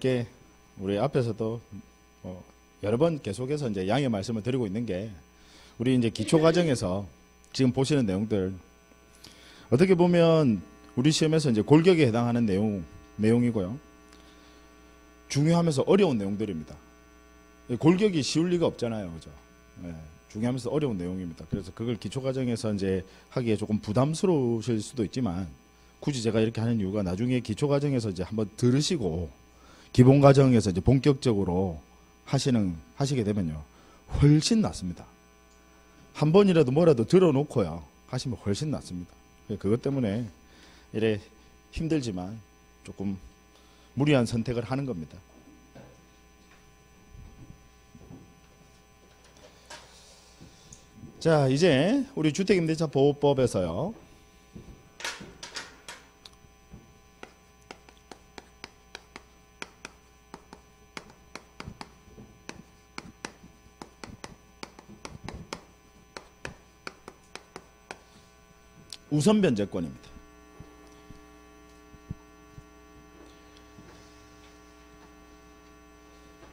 이게 우리 앞에서도 여러 번 계속해서 이제 양해 말씀을 드리고 있는 게 우리 이제 기초 과정에서 지금 보시는 내용들 어떻게 보면 우리 시험에서 이제 골격에 해당하는 내용이고요. 중요하면서 어려운 내용들입니다. 골격이 쉬울 리가 없잖아요, 그죠? 네, 중요하면서 어려운 내용입니다. 그래서 그걸 기초 과정에서 이제 하기에 조금 부담스러우실 수도 있지만 굳이 제가 이렇게 하는 이유가 나중에 기초 과정에서 이제 한번 들으시고 기본 과정에서 이제 본격적으로 하시게 되면요 훨씬 낫습니다. 한 번이라도 뭐라도 들어놓고요 하시면 훨씬 낫습니다. 그것 때문에 이래 힘들지만 조금 무리한 선택을 하는 겁니다. 자, 이제 우리 주택임대차 보호법에서요 우선 변제권입니다.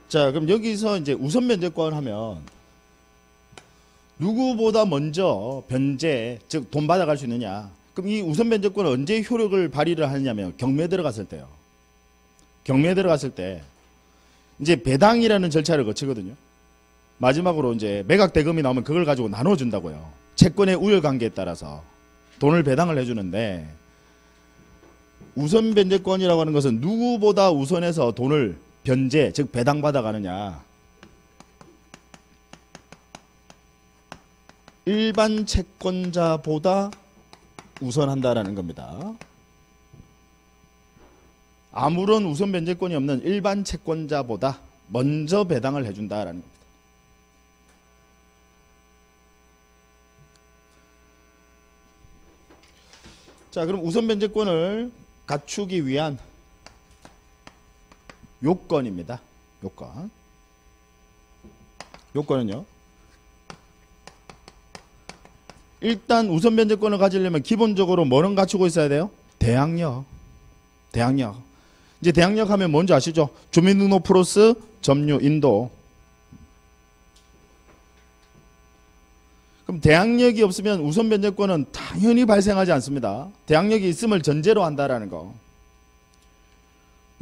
자, 그럼 여기서 이제 우선 변제권 하면 누구보다 먼저 변제, 즉 돈 받아갈 수 있느냐. 그럼 이 우선 변제권은 언제 효력을 발휘를 하느냐면 경매에 들어갔을 때요. 경매에 들어갔을 때 이제 배당이라는 절차를 거치거든요. 마지막으로 이제 매각 대금이 나오면 그걸 가지고 나눠준다고요. 채권의 우열 관계에 따라서 돈을 배당을 해주는데 우선 변제권이라고 하는 것은 누구보다 우선해서 돈을 변제, 즉 배당받아 가느냐. 일반 채권자보다 우선한다라는 겁니다. 아무런 우선 변제권이 없는 일반 채권자보다 먼저 배당을 해준다라는 겁니다. 자, 그럼 우선 변제권을 갖추기 위한 요건입니다. 요건은요. 일단 우선 변제권을 가지려면 기본적으로 뭐는 갖추고 있어야 돼요? 대항력. 이제 대항력 하면 뭔지 아시죠? 주민등록 플러스 점유 인도. 그럼 대항력이 없으면 우선 변제권은 당연히 발생하지 않습니다. 대항력이 있음을 전제로 한다라는 거.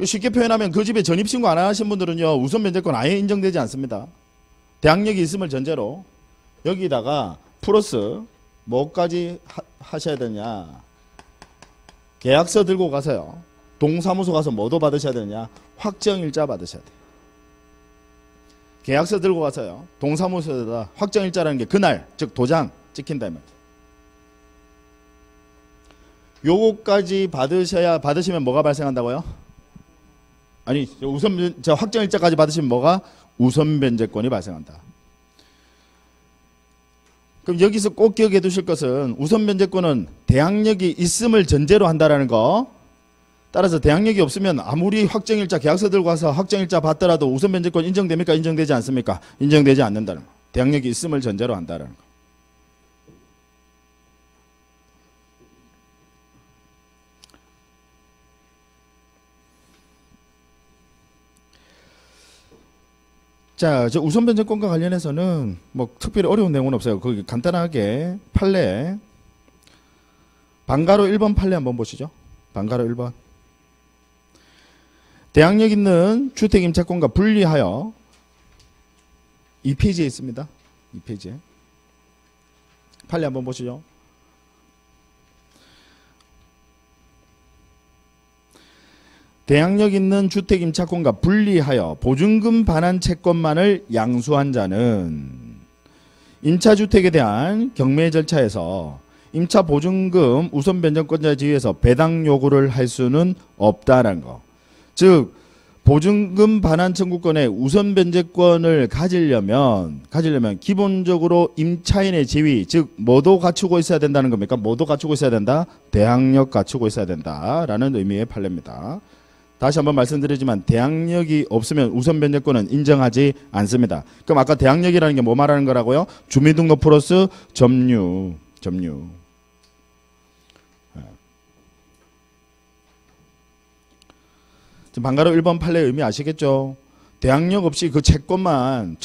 쉽게 표현하면 그 집에 전입신고 안 하신 분들은요 우선 변제권 아예 인정되지 않습니다. 대항력이 있음을 전제로 여기다가 플러스 뭐까지 하셔야 되냐. 계약서 들고 가서요 동사무소 가서 뭐도 받으셔야 되냐. 확정일자 받으셔야 돼요. 계약서 들고 가서요 동사무소에다 확정일자라는 게 그날 즉 도장 찍힌다 이 말이에요. 요거까지 받으시면 뭐가 발생한다고요? 아니 확정일자까지 받으시면 뭐가? 우선 변제권이 발생한다. 그럼 여기서 꼭 기억해 두실 것은 우선 변제권은 대항력이 있음을 전제로 한다라는 거. 따라서 대항력이 없으면 아무리 확정일자 계약서 들고 와서 확정일자 받더라도 우선 변제권 인정됩니까? 인정되지 않습니까? 인정되지 않는다는 거. 대항력이 있음을 전제로 한다라는 거. 자, 저 우선 변제권과 관련해서는 뭐 특별히 어려운 내용은 없어요. 거기 간단하게 판례 방가로 1번 판례 한번 보시죠. 방가로 1번. 대항력 있는 주택 임차권과 분리하여 2페이지에 있습니다. 2페이지에. 판례 한번 보시죠. 대항력 있는 주택 임차권과 분리하여 보증금 반환 채권만을 양수한 자는 임차주택에 대한 경매 절차에서 임차 보증금 우선 변제권자 지위에서 배당 요구를 할 수는 없다라는 거. 즉 보증금 반환 청구권의 우선 변제권을 가지려면 기본적으로 임차인의 지위, 즉 뭐도 갖추고 있어야 된다는 겁니까? 뭐도 갖추고 있어야 된다? 대항력 갖추고 있어야 된다라는 의미의 판례입니다. 다시 한번 말씀드리지만 대항력이 없으면 우선 변제권은 인정하지 않습니다. 그럼 아까 대항력이라는 게 뭐 말하는 거라고요? 주민등록 플러스 점유. 지금 방가로 1번 판례 의미 아시겠죠? 대항력 없이 그 채권만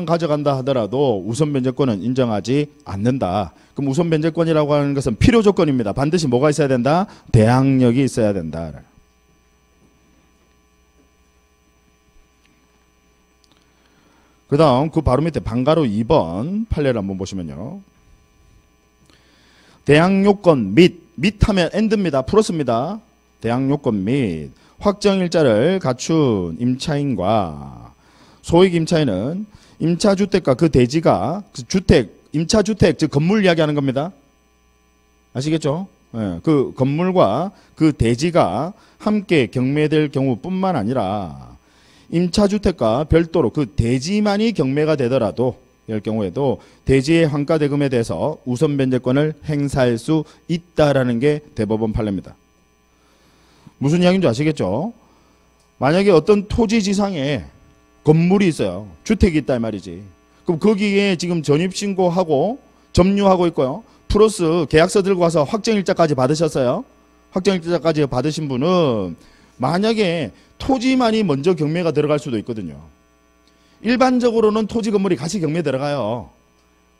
가져간다 하더라도 우선 변제권은 인정하지 않는다. 그럼 우선 변제권이라고 하는 것은 필요 조건입니다. 반드시 뭐가 있어야 된다? 대항력이 있어야 된다. 그 다음 그 바로 밑에 방가로 2번 판례를 한번 보시면요. 대항요건 및 하면 and입니다. 플러스입니다. 대항요건 및 확정일자를 갖춘 임차인과 소액 임차인은 임차주택과 그 대지가 임차주택 즉 건물 이야기하는 겁니다. 아시겠죠? 예, 그 건물과 그 대지가 함께 경매될 경우뿐만 아니라 임차주택과 별도로 그 대지만이 경매가 되더라도 이럴 경우에도 대지의 환가대금에 대해서 우선 변제권을 행사할 수 있다라는 게 대법원 판례입니다. 무슨 이야기인 줄 아시겠죠? 만약에 어떤 토지지상에 건물이 있어요. 주택이 있다 이 말이지. 그럼 거기에 지금 전입신고하고 점유하고 있고요. 플러스 계약서 들고 와서 확정일자까지 받으셨어요. 확정일자까지 받으신 분은 만약에 토지만이 먼저 경매가 들어갈 수도 있거든요. 일반적으로는 토지 건물이 같이 경매 들어가요.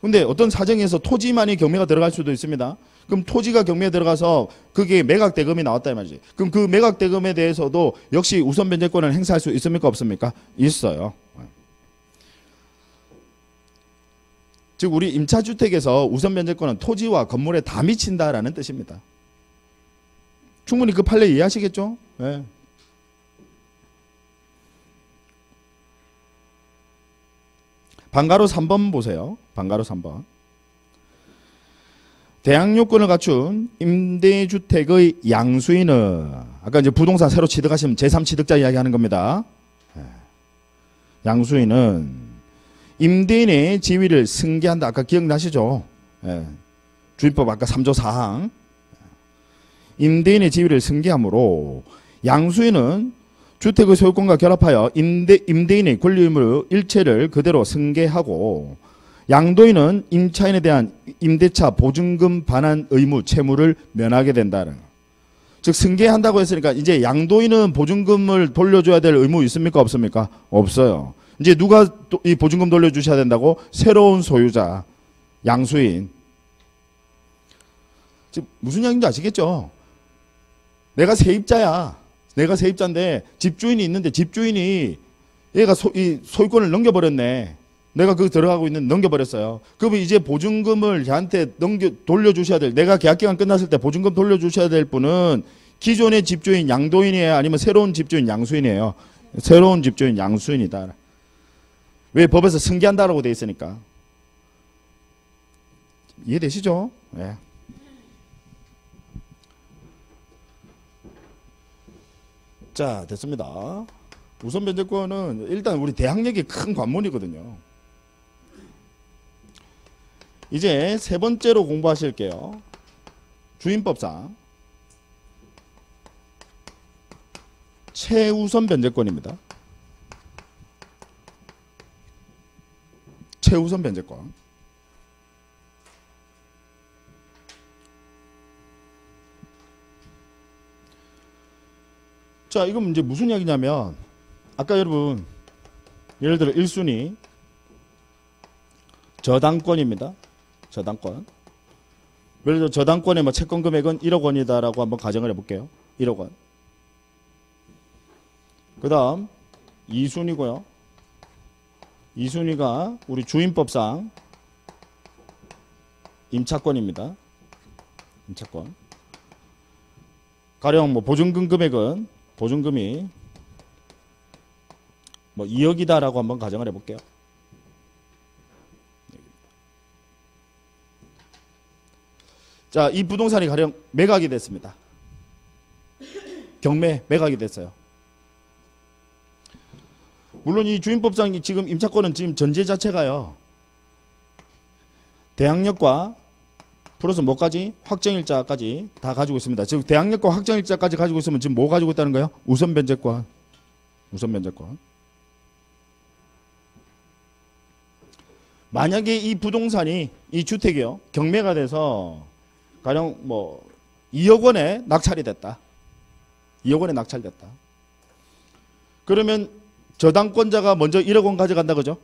근데 어떤 사정에서 토지만이 경매가 들어갈 수도 있습니다. 그럼 토지가 경매에 들어가서 그게 매각대금이 나왔다 이 말이지. 그럼 그 매각대금에 대해서도 역시 우선 변제권을 행사할 수 있습니까? 없습니까? 있어요. 즉 우리 임차주택에서 우선 변제권은 토지와 건물에 다 미친다라는 뜻입니다. 충분히 그 판례 이해하시겠죠? 네. 방가로 3번 보세요. 방가로 3번. 대항요건을 갖춘 임대주택의 양수인은 아까 이제 부동산 새로 취득하시면 제3취득자 이야기하는 겁니다. 양수인은 임대인의 지위를 승계한다. 아까 기억나시죠? 주임법 아까 3조 4항. 임대인의 지위를 승계하므로 양수인은 주택의 소유권과 결합하여 임대인의 권리 의무 일체를 그대로 승계하고 양도인은 임차인에 대한 임대차 보증금 반환 의무 채무를 면하게 된다는 거. 즉 승계한다고 했으니까 이제 양도인은 보증금을 돌려줘야 될 의무 있습니까? 없습니까? 없어요. 이제 누가 이 보증금 돌려주셔야 된다고? 새로운 소유자, 양수인. 즉 무슨 이야기인지 아시겠죠? 내가 세입자야. 내가 세입자인데 집주인이 있는데 집주인이 얘가 이 소유권을 넘겨버렸네. 내가 그 들어가고 있는 넘겨버렸어요. 그러면 이제 보증금을 걔한테 돌려주셔야 될, 내가 계약기간 끝났을 때 보증금 돌려주셔야 될 분은 기존의 집주인 양도인이에요? 아니면 새로운 집주인 양수인이에요? 새로운 집주인 양수인이다. 왜? 법에서 승계한다라고 돼 있으니까. 이해되시죠? 네. 자, 됐습니다. 우선 변제권은 일단 우리 대항력이 큰 관문이거든요. 이제 세 번째로 공부하실게요. 주임법상 최우선 변제권입니다. 최우선 변제권. 자, 이건 이제 무슨 이야기냐면 아까 여러분 예를 들어 1순위 저당권입니다. 저당권. 예를 들어 저당권의 뭐 채권 금액은 1억 원이다라고 한번 가정을 해볼게요. 1억 원. 그 다음 2순위고요. 2순위가 우리 주임법상 임차권입니다. 임차권. 가령 뭐 보증금 금액은 보증금이 뭐 2억이다라고 한번 가정을 해볼게요. 자, 이 부동산이 가령 매각이 됐습니다. 경매 매각이 됐어요. 물론 이 주임법상 지금 임차권은 지금 전제 자체가요. 대항력과 플러스 뭐까지? 확정일자까지 다 가지고 있습니다. 즉 대항력과 확정일자까지 가지고 있으면 지금 뭐 가지고 있다는 거예요? 우선 변제권. 우선 변제권. 만약에 이 부동산이 이 주택이요. 경매가 돼서 가령 뭐 2억 원에 낙찰이 됐다. 2억 원에 낙찰됐다. 그러면 저당권자가 먼저 1억 원 가져간다 그죠?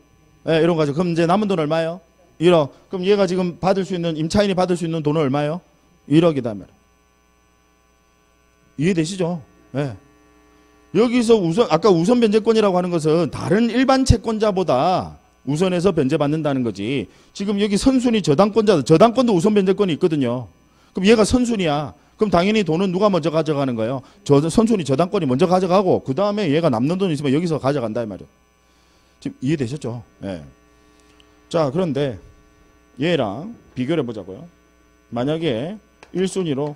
예, 1억 원 가져. 그럼 이제 남은 돈 얼마예요? 1억. 그럼 얘가 지금 받을 수 있는 임차인이 받을 수 있는 돈은 얼마예요? 1억이다 말이에요. 이해되시죠? 예. 여기서 아까 우선 변제권이라고 하는 것은 다른 일반 채권자보다 우선해서 변제받는다는 거지. 지금 여기 선순위 저당권자도, 저당권도 우선 변제권이 있거든요. 그럼 얘가 선순위야. 그럼 당연히 돈은 누가 먼저 가져가는 거예요? 선순위 저당권이 먼저 가져가고 그 다음에 얘가 남는 돈 있으면 여기서 가져간다 이 말이에요. 지금 이해되셨죠? 예. 자, 그런데 얘랑 비교를 해보자고요. 만약에 1순위로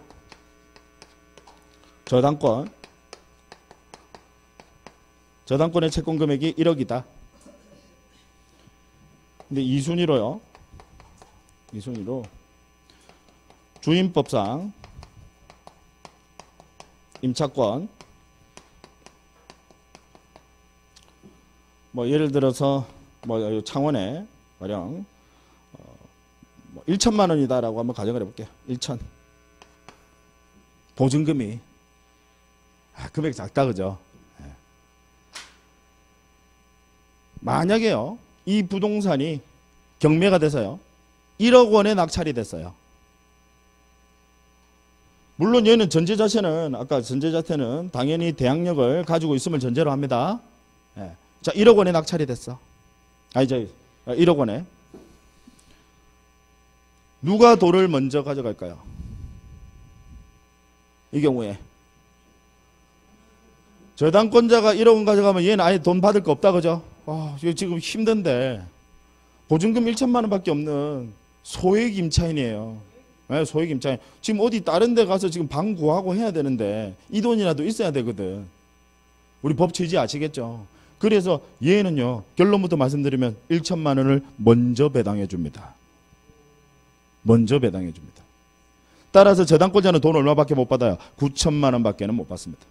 저당권의 채권 금액이 1억이다. 근데 2순위로 주임법상 임차권 뭐 예를 들어서 뭐 창원에 가령 1천만 원이다라고 한번 가정을 해볼게요. 1천. 보증금이 금액이 작다 그죠? 만약에요 이 부동산이 경매가 돼서요 1억 원에 낙찰이 됐어요. 물론 얘는 전제자체는 아까 전제자체는 당연히 대항력을 가지고 있음을 전제로 합니다. 예. 자 1억 원에 낙찰이 됐어. 이제 1억 원에 누가 돈을 먼저 가져갈까요? 이 경우에 저당권자가 1억 원 가져가면 얘는 아예 돈 받을 거 없다 그죠? 지금 힘든데 보증금 1천만 원밖에 없는 소액 임차인이에요. 네, 소액 임차인. 지금 어디 다른 데 가서 지금 방 구하고 해야 되는데 이 돈이라도 있어야 되거든. 우리 법 취지 아시겠죠? 그래서 얘는요 결론부터 말씀드리면 1천만 원을 먼저 배당해 줍니다. 먼저 배당해 줍니다. 따라서 저당권자는 돈 얼마밖에 못 받아요? 9천만 원밖에는 못 받습니다.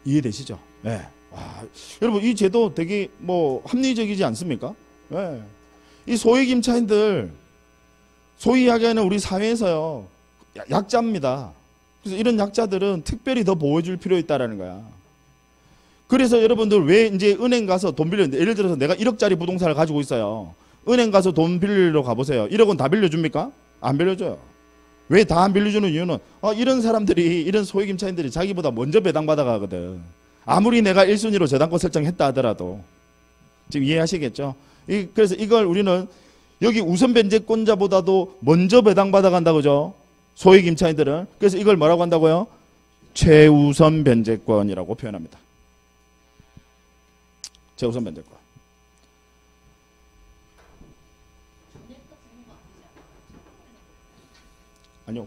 이해되시죠? 네. 와, 여러분 이 제도 되게 뭐 합리적이지 않습니까? 네. 이 소액 임차인들 소위 이야기하는 우리 사회에서요 약자입니다. 그래서 이런 약자들은 특별히 더 보호해줄 필요 있다라는 거야. 그래서 여러분들 왜 이제 은행 가서 돈 빌려, 예를 들어서 내가 1억짜리 부동산을 가지고 있어요. 은행 가서 돈 빌리러 가보세요. 1억 원 다 빌려줍니까? 안 빌려줘요. 왜 다 안 빌려주는 이유는 이런 사람들이, 이런 소액 임차인들이 자기보다 먼저 배당받아 가거든. 아무리 내가 1순위로 저당권 설정했다 하더라도. 지금 이해하시겠죠? 그래서 이걸 우리는 여기 우선 변제권자보다도 먼저 배당받아 간다 그죠? 소액 임차인들은. 그래서 이걸 뭐라고 한다고요? 최우선 변제권이라고 표현합니다. 최우선 변제권. 아니요.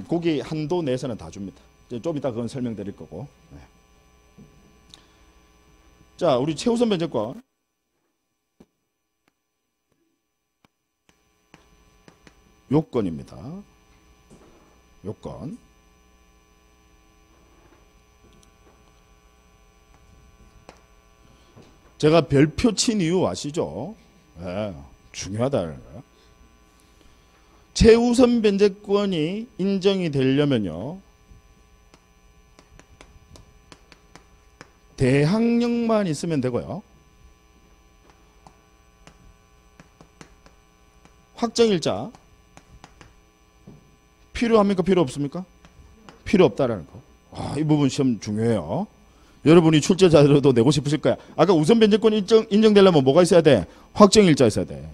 거기 한도 내에서는 다 줍니다. 좀 이따 그건 설명드릴 거고. 네. 자, 우리 최우선 변제권. 요건입니다. 요건. 제가 별표 친 이유 아시죠? 네, 중요하다. 최우선 변제권이 인정이 되려면요. 대항력만 있으면 되고요. 확정일자 필요합니까? 필요 없습니까? 필요 없다라는 거. 이 부분 시험 중요해요. 여러분이 출제 자료도 내고 싶으실 거야. 아까 우선 변제권 인정되려면 뭐가 있어야 돼? 확정일자 있어야 돼.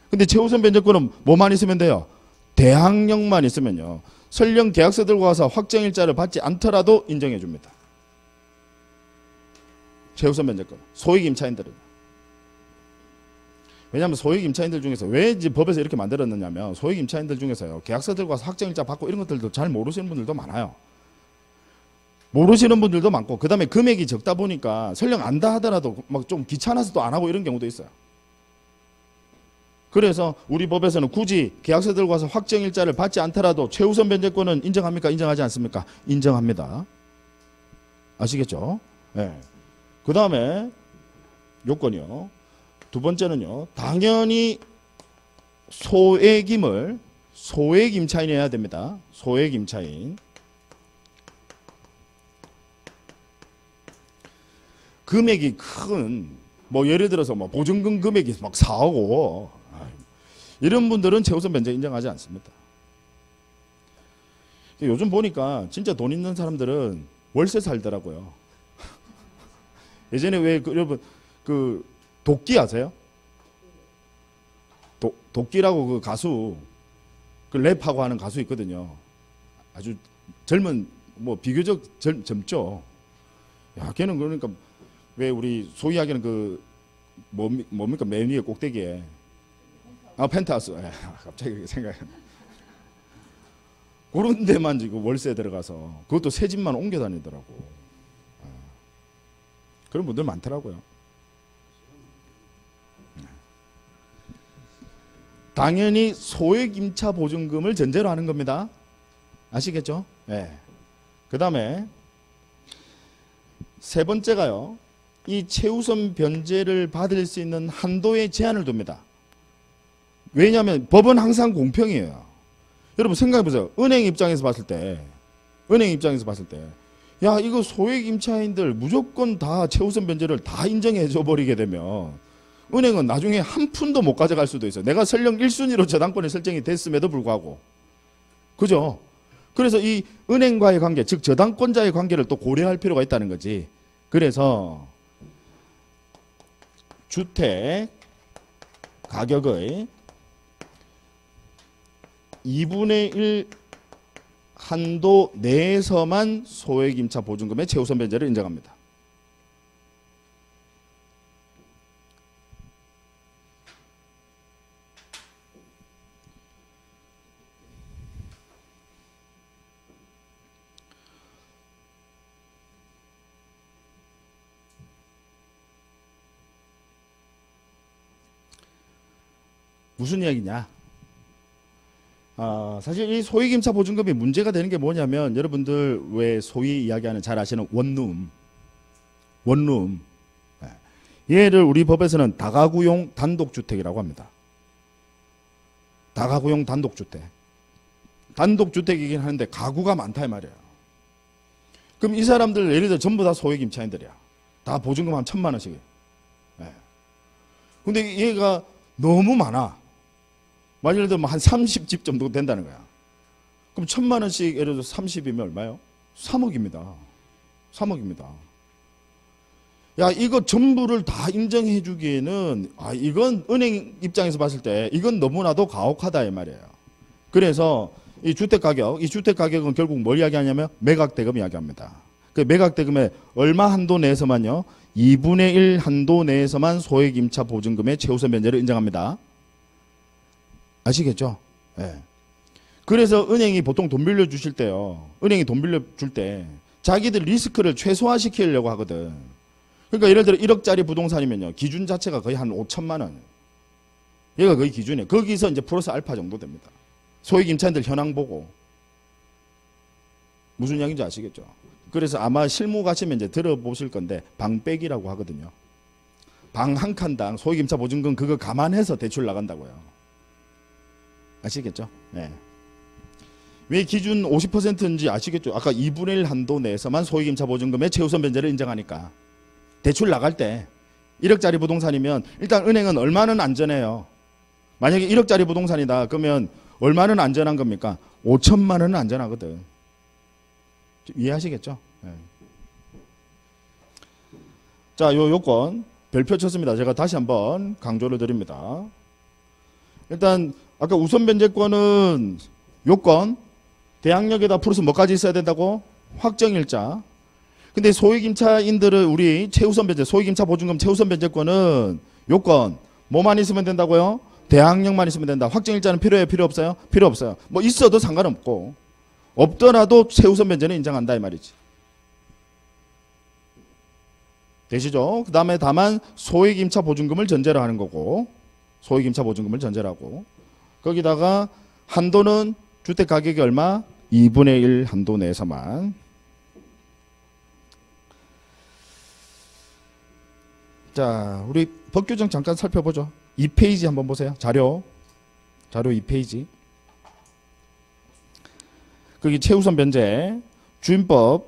근데 최우선 변제권은 뭐만 있으면 돼요? 대항력만 있으면요. 설령 계약서 들고 가서 확정일자를 받지 않더라도 인정해 줍니다. 최우선 변제권. 소액 임차인들은. 왜냐하면 소액 임차인들 중에서 왜 이제 법에서 이렇게 만들었느냐면 소액 임차인들 중에서요. 계약서 들고 가서 확정일자 받고 이런 것들도 잘 모르시는 분들도 많아요. 모르시는 분들도 많고 그 다음에 금액이 적다 보니까 설령 안다 하더라도 막 좀 귀찮아서 또 안 하고 이런 경우도 있어요. 그래서 우리 법에서는 굳이 계약서 들고 가서 확정일자를 받지 않더라도 최우선 변제권은 인정합니까? 인정하지 않습니까? 인정합니다. 아시겠죠? 네. 그 다음에 요건이요. 두 번째는요. 당연히 소액임을 소액 임차인이어야 됩니다. 소액 임차인. 금액이 큰, 뭐 예를 들어서 뭐 보증금 금액이 막 4억, 이런 분들은 최우선 변제 인정하지 않습니다. 요즘 보니까 진짜 돈 있는 사람들은 월세 살더라고요. 예전에 왜 여러분 그 도끼 아세요? 도끼라고 그 가수, 그 랩하고 하는 가수 있거든요. 아주 젊은, 뭐 비교적 젊죠. 야, 걔는 그러니까 왜 우리 소위 하기는 그 뭡니까 맨 위에 꼭대기에 펜트하우스. 갑자기 그렇게 생각이 나. 그런 데만 지금 월세 들어가서 그것도 새 집만 옮겨 다니더라고. 그런 분들 많더라고요. 당연히 소액 임차 보증금을 전제로 하는 겁니다. 아시겠죠? 네. 그 다음에 세 번째가요, 이 최우선 변제를 받을 수 있는 한도에 제한을 둡니다. 왜냐하면 법은 항상 공평해요. 여러분 생각해보세요. 은행 입장에서 봤을 때, 야, 이거 소액 임차인들 무조건 다 최우선 변제를 다 인정해줘 버리게 되면 은행은 나중에 한 푼도 못 가져갈 수도 있어요. 내가 설령 1순위로 저당권이 설정이 됐음에도 불구하고. 그죠? 그래서 이 은행과의 관계, 즉 저당권자의 관계를 또 고려할 필요가 있다는 거지. 그래서 주택 가격의 2분의 1 한도 내에서만 소액임차 보증금의 최우선 변제를 인정합니다. 무슨 이야기냐? 사실 이 소액임차 보증금이 문제가 되는 게 뭐냐면, 여러분들 왜 소위 이야기하는 잘 아시는 원룸. 얘를 우리 법에서는 다가구용 단독주택이라고 합니다. 다가구용 단독주택. 단독주택이긴 하는데 가구가 많다 이 말이에요. 그럼 이 사람들 예를 들어 전부 다 소액임차인들이야. 다 보증금 한 1,000만 원씩. 근데 얘가 너무 많아. 예를 들면 한 30집 정도 된다는 거야. 그럼 1,000만 원씩 예를 들어서 30이면 얼마요? 3억입니다. 3억입니다. 야, 이거 전부를 다 인정해 주기에는 이건 은행 입장에서 봤을 때 이건 너무나도 가혹하다 이 말이에요. 그래서 이 주택 가격은 결국 뭘 이야기하냐면 매각대금 이야기합니다. 그 매각대금의 얼마 한도 내에서만요, 2분의 1 한도 내에서만 소액임차 보증금의 최우선 변제를 인정합니다. 아시겠죠? 네. 그래서 은행이 보통 돈 빌려주실 때요, 은행이 돈 빌려줄 때 자기들 리스크를 최소화시키려고 하거든. 그러니까 예를 들어 1억짜리 부동산이면요, 기준 자체가 거의 한 5천만 원. 얘가 거의 기준이에요. 거기서 이제 플러스 알파 정도 됩니다. 소액 임차인들 현황 보고. 무슨 이야기인지 아시겠죠? 그래서 아마 실무 가시면 이제 들어보실 건데 방빼기라고 하거든요. 방 한 칸당 소액 임차 보증금 그거 감안해서 대출 나간다고요. 아시겠죠? 네. 왜 기준 50%인지 아시겠죠? 아까 2분의 1 한도 내에서만 소액임차 보증금의 최우선 변제를 인정하니까 대출 나갈 때 1억짜리 부동산이면 일단 은행은 얼마는 안전해요. 만약에 1억짜리 부동산이다 그러면 얼마는 안전한 겁니까? 5천만 원은 안전하거든. 이해하시겠죠? 네. 자, 요 요건 별표 쳤습니다. 제가 다시 한번 강조를 드립니다. 일단 아까 우선 변제권은 요건 대항력에다 플러스 뭐까지 있어야 된다고? 확정일자. 근데 소액임차인들은 우리 최우선 변제, 소액임차 보증금 최우선 변제권은 요건 뭐만 있으면 된다고요? 대항력만 있으면 된다. 확정일자는 필요해요? 필요 없어요? 필요 없어요. 뭐 있어도 상관없고 없더라도 최우선 변제는 인정한다 이 말이지. 되시죠? 그 다음에 다만 소액임차 보증금을 전제로 하는 거고, 소액임차 보증금을 전제로 하고, 거기다가 한도는 주택 가격이 얼마? 2분의 1 한도 내에서만. 자, 우리 법 규정 잠깐 살펴보죠. 2페이지 한번 보세요. 자료 2페이지. 거기 최우선 변제 주임법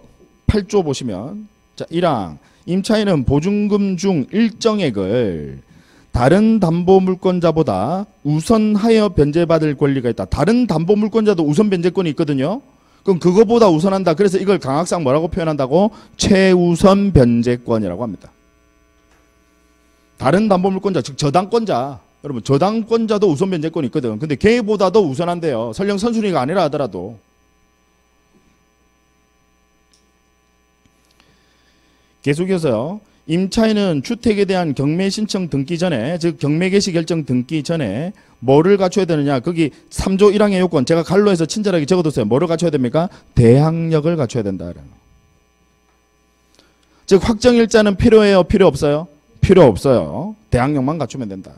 8조 보시면, 자, 1항 임차인은 보증금 중 일정액을 다른 담보물권자보다 우선하여 변제받을 권리가 있다. 다른 담보물권자도 우선 변제권이 있거든요. 그럼 그거보다 우선한다. 그래서 이걸 강학상 뭐라고 표현한다고? 최우선 변제권이라고 합니다. 다른 담보물권자, 즉 저당권자. 여러분 저당권자도 우선 변제권이 있거든. 근데 걔보다도 우선한대요. 설령 선순위가 아니라 하더라도. 계속해서요. 임차인은 주택에 대한 경매 신청 등기 전에, 즉 경매 개시 결정 등기 전에 뭐를 갖춰야 되느냐. 거기 3조 1항의 요건 제가 갈로해서 친절하게 적어뒀어요. 뭐를 갖춰야 됩니까? 대항력을 갖춰야 된다. 즉 확정일자는 필요해요? 필요 없어요? 필요 없어요. 대항력만 갖추면 된다.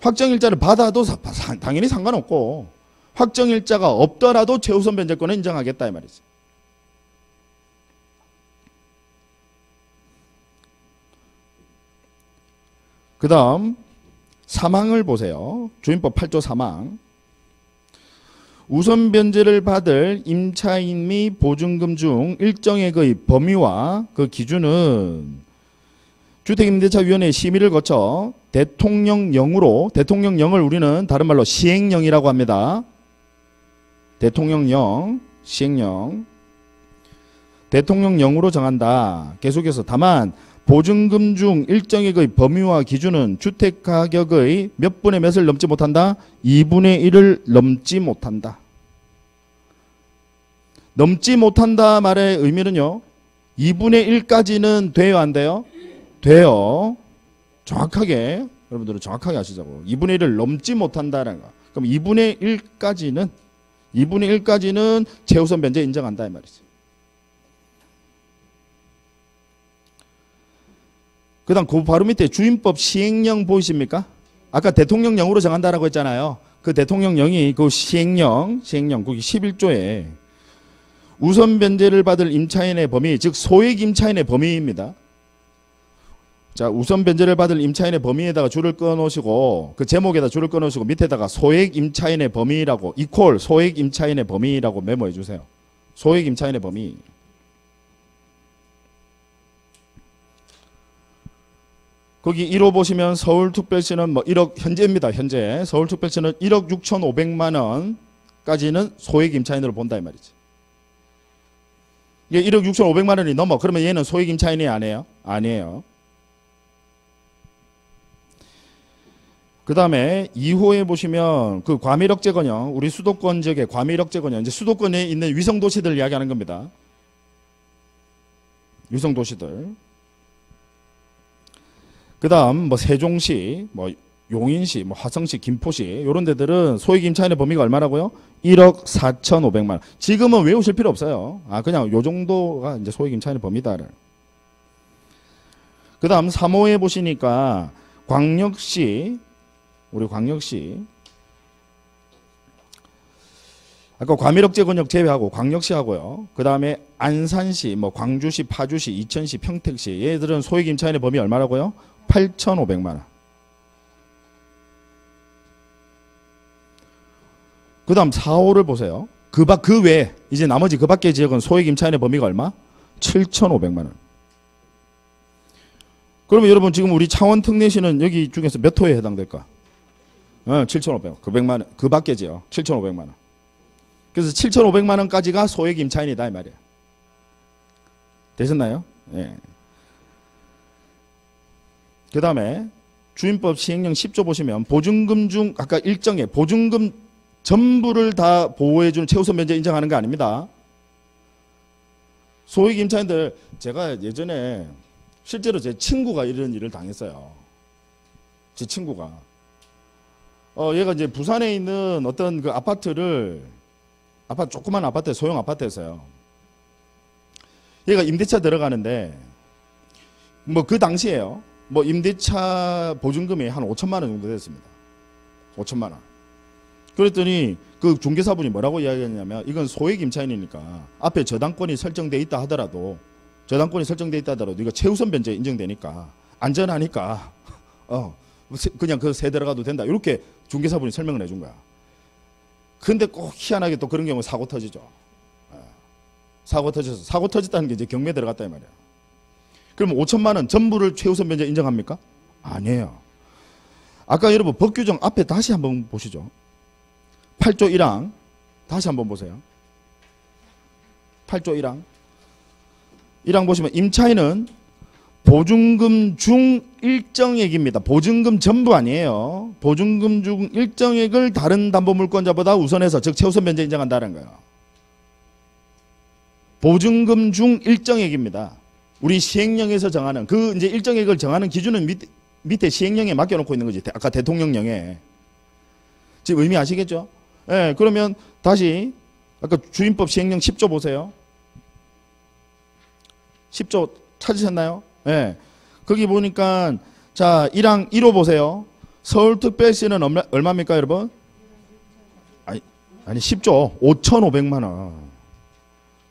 확정일자를 받아도 당연히 상관없고 확정일자가 없더라도 최우선 변제권을 인정하겠다 이 말이지. 그 다음 사망을 보세요. 주임법 8조 사망. 우선 변제를 받을 임차인 및 보증금 중 일정액의 범위와 그 기준은 주택임대차위원회 심의를 거쳐 대통령령으로, 대통령령을 우리는 다른 말로 시행령이라고 합니다. 대통령령, 시행령. 대통령령으로 정한다. 계속해서 다만 보증금 중 일정액의 범위와 기준은 주택가격의 몇 분의 몇을 넘지 못한다? 2분의 1을 넘지 못한다. 넘지 못한다 말의 의미는요. 2분의 1까지는 돼요? 안 돼요? 돼요. 정확하게 여러분들은 정확하게 아시자고. 2분의 1을 넘지 못한다라는 거. 그럼 2분의 1까지는 최우선 변제 인정한다 이 말이지. 그 다음 그 바로 밑에 주임법 시행령 보이십니까? 아까 대통령령으로 정한다라고 했잖아요. 그 대통령령이 그 시행령 거기 11조에 우선 변제를 받을 임차인의 범위, 즉 소액 임차인의 범위입니다. 자, 우선 변제를 받을 임차인의 범위에다가 줄을 끊어놓으시고 그 제목에다 줄을 끊어놓으시고 밑에다가 소액 임차인의 범위라고 이퀄 소액 임차인의 범위라고 메모해 주세요. 소액 임차인의 범위. 거기 1호 보시면 서울특별시는 뭐 1억 현재입니다. 현재 서울특별시는 1억 6,500만 원까지는 소액 임차인으로 본다 이 말이지. 이게 1억 6,500만 원이 넘어. 그러면 얘는 소액 임차인이 아니에요? 아니에요. 그 다음에 2호에 보시면 그 과밀억제건형, 우리 수도권 지역의 과밀억제건형, 이제 수도권에 있는 위성도시들 이야기하는 겁니다. 위성도시들. 그 다음 뭐 세종시, 뭐 용인시, 뭐 화성시, 김포시 이런 데들은 소액 임차인의 범위가 얼마라고요? 1억 4,500만 원. 지금은 외우실 필요 없어요. 그냥 요 정도가 이제 소액 임차인의 범위다. 그 다음 3호에 보시니까 광역시, 우리 광역시 아까 과밀억제권역 제외하고 광역시 하고요. 그 다음에 안산시, 뭐 광주시, 파주시, 이천시, 평택시 얘들은 소액 임차인의 범위 얼마라고요? 8,500만 원. 그 다음 4호를 보세요. 그 외에 이제 나머지 그 밖의 지역은 소액 임차인의 범위가 얼마? 7,500만 원. 그러면 여러분 지금 우리 창원 특례시는 여기 중에서 몇 호에 해당될까? 7,500원. 900만 원. 그 밖의 지역 7,500만 원. 그래서 7,500만 원까지가 소액 임차인이다 이 말이에요. 되셨나요? 예. 그 다음에 주임법 시행령 10조 보시면 보증금 중 아까 일정에 보증금 전부를 다 보호해주는 최우선 변제 인정하는 거 아닙니다. 소액 임차인들 제가 예전에 실제로 제 친구가 이런 일을 당했어요. 제 친구가 얘가 이제 부산에 있는 어떤 그 조그만 아파트, 소형 아파트였어요. 얘가 임대차 들어가는데 뭐 그 당시에요. 뭐 임대차 보증금이 한 5천만 원 정도 됐습니다. 5천만 원. 그랬더니 그 중개사분이 뭐라고 이야기했냐면 이건 소액 임차인이니까 앞에 저당권이 설정돼 있다 하더라도 이거 최우선 변제 인정되니까 안전하니까 그냥 그 세 들어가도 된다. 이렇게 중개사분이 설명을 해준 거야. 근데 꼭 희한하게 또 그런 경우 사고 터지죠. 사고 터졌어. 사고 터졌다는 게 이제 경매에 들어갔다 이 말이야. 그럼 5천만 원 전부를 최우선 변제 인정합니까? 아니에요. 아까 여러분 법 규정 앞에 다시 한번 보시죠. 8조 1항 다시 한번 보세요. 8조 1항 1항 보시면 임차인은 보증금 중 일정액입니다. 보증금 전부 아니에요. 보증금 중 일정액을 다른 담보물권자보다 우선해서 즉 최우선 변제 인정한다는 거예요. 보증금 중 일정액입니다. 우리 시행령에서 정하는 그 이제 일정액을 정하는 기준은 밑에 시행령에 맡겨놓고 있는 거지. 아까 대통령령에. 지금 의미 아시겠죠? 예, 그러면 다시 아까 주임법 시행령 10조 보세요. 10조 찾으셨나요? 예. 거기 보니까 자 1항 1호 보세요. 서울특별시는 얼마입니까 여러분? 아니 10조 5,500만 원.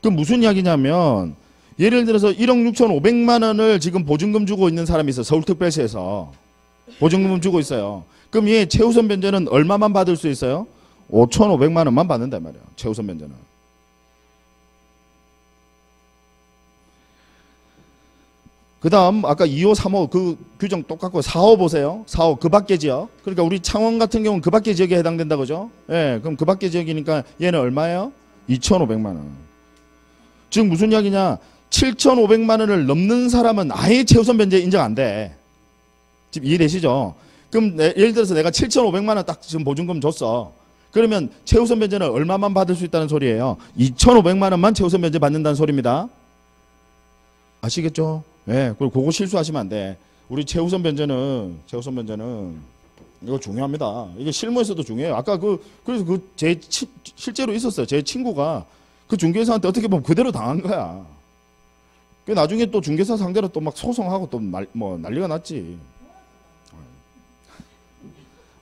그 무슨 이야기냐면 예를 들어서 1억 6,500만 원을 지금 보증금 주고 있는 사람이 있어. 서울특별시에서 보증금 주고 있어요. 그럼 얘 최우선 변제는 얼마만 받을 수 있어요? 5,500만 원만 받는단 말이에요. 최우선 변제는. 그 다음 아까 2호 3호 그 규정 똑같고 4호 보세요. 4호 그 밖의 지역. 그러니까 우리 창원 같은 경우는 그 밖의 지역에 해당된다 그죠? 예, 그럼 그 밖의 지역이니까 얘는 얼마예요? 2,500만 원. 즉 무슨 이야기냐? 7,500만 원을 넘는 사람은 아예 최우선 변제 인정 안 돼. 지금 이해되시죠? 그럼 예를 들어서 내가 7,500만 원 딱 지금 보증금 줬어. 그러면 최우선 변제는 얼마만 받을 수 있다는 소리예요? 2,500만 원만 최우선 변제 받는다는 소리입니다. 아시겠죠? 예, 그리고 그거 실수하시면 안 돼. 우리 최우선 변제는 이거 중요합니다. 이게 실무에서도 중요해요. 아까 그래서 실제로 있었어요. 제 친구가 그 중개사한테 어떻게 보면 그대로 당한 거야. 그 나중에 또 중개사 상대로 또 막 소송하고 또 난리가 났지.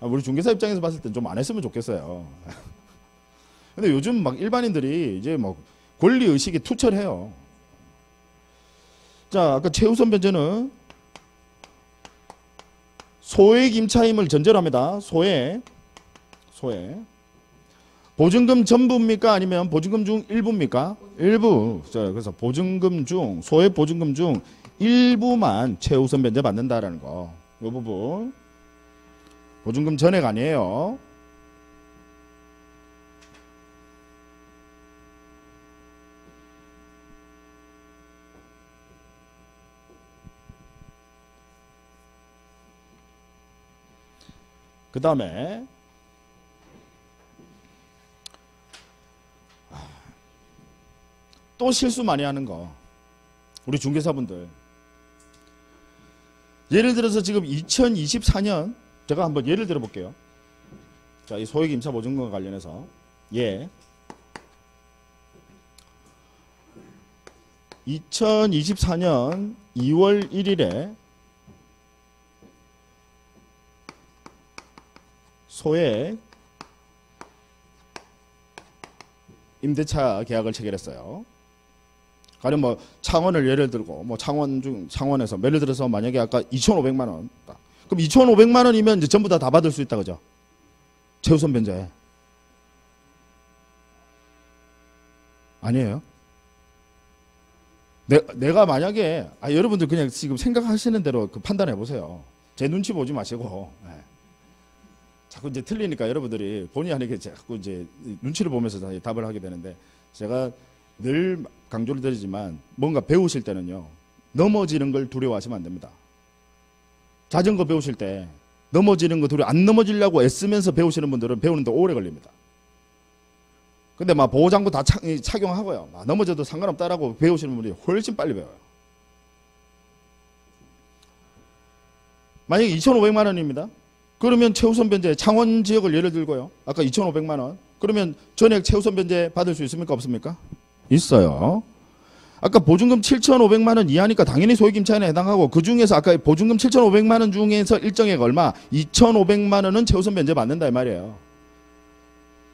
우리 중개사 입장에서 봤을 땐 좀 안 했으면 좋겠어요. 근데 요즘 막 일반인들이 이제 뭐 권리 의식이 투철해요. 자, 아까 최우선 변제는 소액 임차임을 전제로 합니다. 소액. 보증금 전부입니까? 아니면 보증금 중 일부입니까? 일부. 자, 그래서 보증금 중, 소액 보증금 중 일부만 최우선 변제 받는다라는 거. 이 부분. 보증금 전액 아니에요. 그 다음에 또 실수 많이 하는 거 우리 중개사분들 예를 들어서 지금 2024년 제가 한번 예를 들어 볼게요. 자, 이 소액 임차 보증금과 관련해서 2024년 2월 1일에 소액 임대차 계약을 체결했어요. 가령 뭐 창원을 예를 들고 뭐 창원에서 예를 들어서 만약에 아까 2,500만 원. 그럼 2,500만 원이면 이제 전부 다 받을 수 있다 그죠? 최우선 변제. 아니에요. 내가 만약에 여러분들 그냥 지금 생각하시는 대로 그 판단해 보세요. 제 눈치 보지 마시고. 자꾸 이제 틀리니까 여러분들이 본의 아니게 자꾸 이제 눈치를 보면서 답을 하게 되는데 제가 늘 강조를 드리지만 뭔가 배우실 때는요 넘어지는 걸 두려워하시면 안 됩니다. 자전거 배우실 때 넘어지는 거 안 넘어지려고 애쓰면서 배우시는 분들은 배우는데 오래 걸립니다. 근데 막 보호장구 다 착용하고요 넘어져도 상관없다라고 배우시는 분들이 훨씬 빨리 배워요. 만약에 2,500만 원입니다. 그러면 최우선 변제 창원 지역을 예를 들고요. 아까 2,500만 원. 그러면 전액 최우선 변제 받을 수 있습니까? 없습니까? 있어요. 아까 보증금 7,500만 원 이하니까 당연히 소액 임차인에 해당하고 그중에서 아까 보증금 7,500만 원 중에서 일정액 얼마? 2,500만 원은 최우선 변제 받는다 이 말이에요.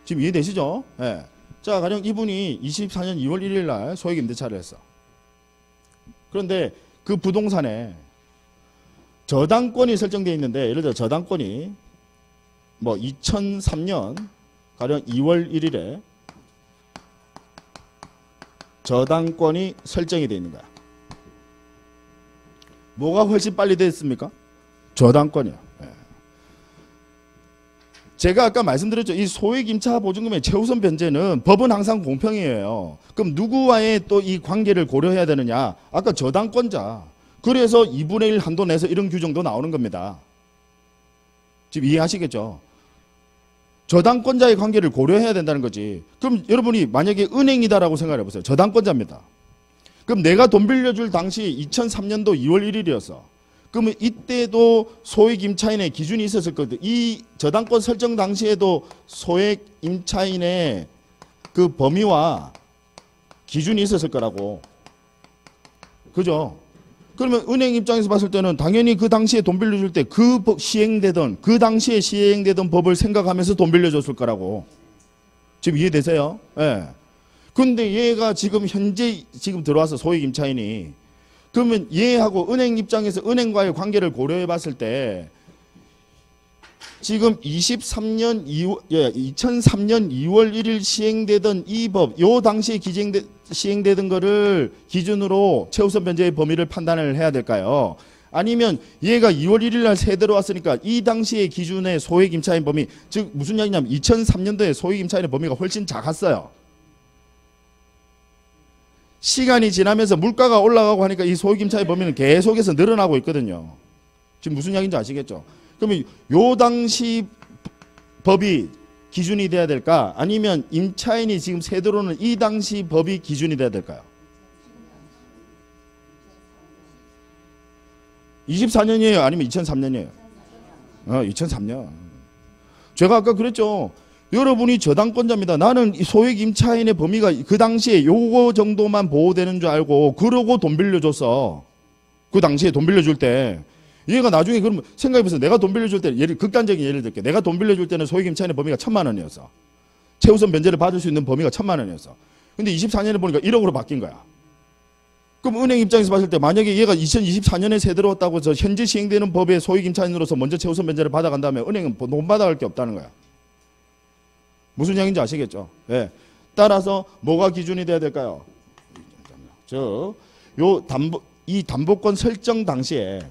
지금 이해되시죠? 네. 자, 가령 이분이 24년 2월 1일 날 소액 임대차를 했어. 그런데 그 부동산에 저당권이 설정되어 있는데 예를 들어 저당권이 뭐 2003년 가령 2월 1일에 저당권이 설정이 되어 있는 거야. 뭐가 훨씬 빨리 됐습니까? 저당권이요. 예. 제가 아까 말씀드렸죠. 이 소액 임차 보증금의 최우선 변제는 법은 항상 공평이에요. 그럼 누구와의 또 이 관계를 고려해야 되느냐? 아까 저당권자. 그래서 2분의 1 한도 내서 이런 규정도 나오는 겁니다. 지금 이해하시겠죠? 저당권자의 관계를 고려해야 된다는 거지. 그럼 여러분이 만약에 은행이다라고 생각해 보세요. 저당권자입니다. 그럼 내가 돈 빌려줄 당시 2003년도 2월 1일이었어. 그러면 이때도 소액 임차인의 기준이 있었을 거거든. 이 저당권 설정 당시에도 소액 임차인의 그 범위와 기준이 있었을 거라고. 그죠? 그러면 은행 입장에서 봤을 때는 당연히 그 당시에 돈 빌려줄 때 그 당시에 시행되던 법을 생각하면서 돈 빌려줬을 거라고. 지금 이해되세요? 예. 네. 근데 얘가 지금 현재 지금 들어와서 소액 임차인이 그러면 얘하고 은행 입장에서 은행과의 관계를 고려해 봤을 때 지금 2003년 2월 1일 시행되던 이 법, 요 당시에 시행되던 거를 기준으로 최우선 변제의 범위를 판단을 해야 될까요? 아니면 얘가 2월 1일 날 새 들어왔으니까 이 당시의 기준의 소액 임차인 범위, 즉 무슨 이야기냐면 2003년도에 소액 임차인의 범위가 훨씬 작았어요. 시간이 지나면서 물가가 올라가고 하니까 이 소액 임차의 범위는 계속해서 늘어나고 있거든요. 지금 무슨 이야기인지 아시겠죠? 그러면 요 당시 법이 기준이 돼야 될까? 아니면 임차인이 지금 새 들어오는 이 당시 법이 기준이 돼야 될까요? 24년이에요? 아니면 2003년이에요? 2003년. 제가 아까 그랬죠. 여러분이 저당권자입니다. 나는 소액 임차인의 범위가 그 당시에 요거 정도만 보호되는 줄 알고 그러고 돈 빌려줬어. 그 당시에 돈 빌려줄 때. 얘가 나중에 그러면 생각해보세요. 내가 돈 빌려줄 때 극단적인 예를 들게. 내가 돈 빌려줄 때는 소액 임차인의 범위가 1,000만 원이었어. 최우선 변제를 받을 수 있는 범위가 1,000만 원이었어. 근데 24년에 보니까 1억으로 바뀐 거야. 그럼 은행 입장에서 봤을 때 만약에 얘가 2024년에 새 들어왔다고 해서 현재 시행되는 법의 소액 임차인으로서 먼저 최우선 변제를 받아간 다음에 은행은 돈 받아갈 게 없다는 거야. 무슨 이야기인지 아시겠죠? 네. 따라서 뭐가 기준이 돼야 될까요? 이 담보권 설정 당시에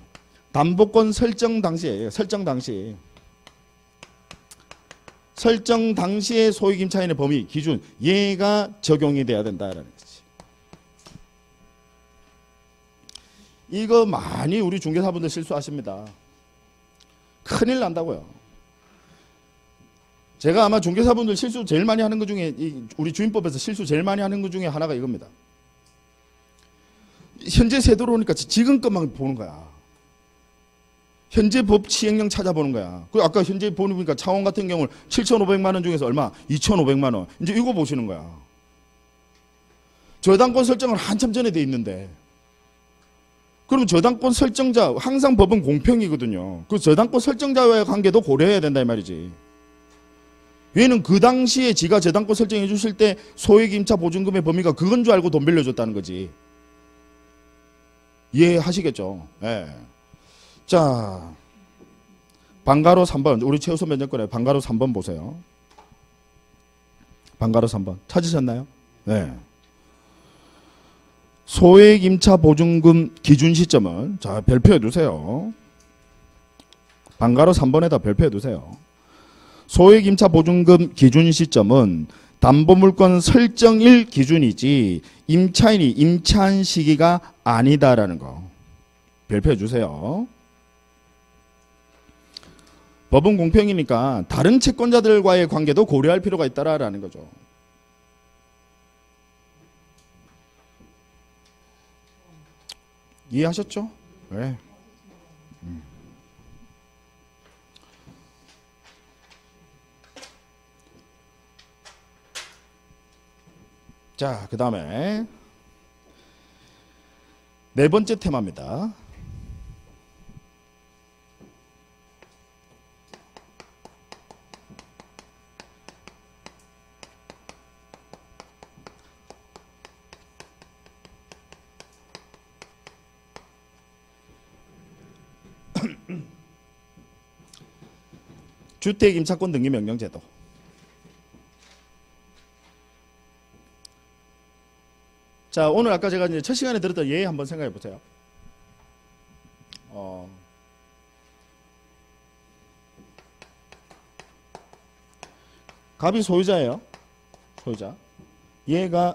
설정 당시에 소액 임차인의 범위 기준 얘가 적용이 돼야 된다라는 거지. 이거 많이 우리 중개사분들 실수하십니다. 큰일 난다고요. 제가 아마 중개사분들 실수 제일 많이 하는 것 중에 우리 주임법에서 실수 제일 많이 하는 것 중에 하나가 이겁니다. 현재 새 들어오니까 지금 것만 보는 거야. 현재 법 시행령 찾아보는 거야. 그 아까 현재 보니까 창원 같은 경우는 7,500만 원 중에서 얼마? 2,500만 원. 이제 이거 보시는 거야. 저당권 설정은 한참 전에 돼 있는데. 그럼 저당권 설정자 항상 법은 공평이거든요. 그 저당권 설정자와의 관계도 고려해야 된다 이 말이지. 얘는 그 당시에 지가 저당권 설정해 주실 때 소액 임차 보증금의 범위가 그건 줄 알고 돈 빌려줬다는 거지. 이해하시겠죠? 네. 자, 방가로 3번. 우리 최우선 변제권에 방가로 3번 보세요. 방가로 3번. 찾으셨나요? 네. 소액 임차 보증금 기준 시점은 자, 별표해 두세요. 방가로 3번에다 별표해 두세요. 소액 임차 보증금 기준 시점은 담보물건 설정일 기준이지 임차인이 임차한 시기가 아니다라는 거. 별표해 주세요. 법은 공평이니까 다른 채권자들과의 관계도 고려할 필요가 있다라는 거죠. 이해하셨죠? 네. 자, 그 다음에 네 번째 테마입니다. 주택임차권 등기명령제도. 자, 오늘 아까 제가 이제 첫 시간에 들었던 예 한번 생각해 보세요. 갑이 소유자예요. 소유자. 얘가